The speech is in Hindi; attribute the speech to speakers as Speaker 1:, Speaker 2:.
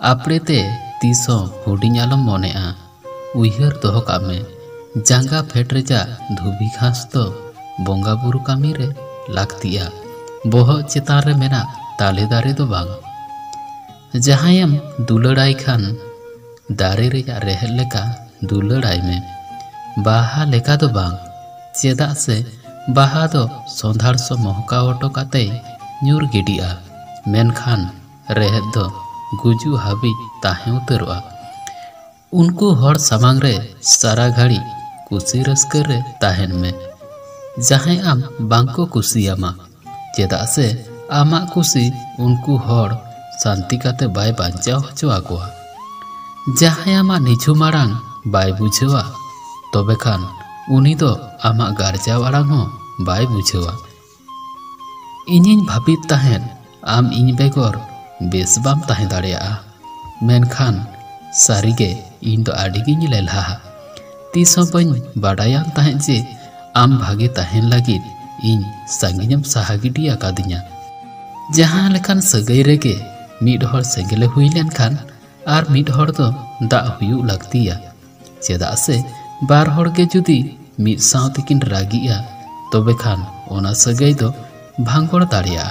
Speaker 1: आपड़ेते तीसों हुडिंग आलम मोनेआ उइहर दोहो काग में जांगा फेट रेजा धुबी घास तो बोंगा बुरु कामी रे लाक्तिया बोहो चेतान रे मेना ताले दारे दो बांग जहायम दुलड़ाई खान दारे रेजा रेहल लेका दुलड़ाई में बाहा लेका दो बांग चेदा से बाहा दो सोंधार सो मोहका ओटो काते न्यूर गिडिया मेनखान रेहद दो गुजु हाबी ताहे उतरवा उनको हर सामांग रे सारा घड़ी कुसी रस्कर रे ताहेन में जहां आम बांको कुसियामा चेदा से आमा कुसी उनको हर शांति काते बाय बांचाव हचो आगुआ जहां आमा निझु मारांग बाय बुझेवा तबे खान उनी दो आमा गारजा वारांग हो बाय बुझेवा इनिन भाबित ताहेन आम इन बेगर बेस बाम ताहे दाड़िया मेनखान सारिगे इन दो आडिगिन लेलहा तीसों बन बाडायान ताहे जे आम भागे ताहेन लागिद इन सांगिनम साहागिडिया कादिया जहां लेखान सगई रेगे मिड हर सेंगेले हुई लेनखान आर मिड हर दो दा हुयु लगतिया चेदा से बार हर के जुदी मिड साव तकिन रागिया तबे खान ओना सगई दो भांगड़ दाड़िया।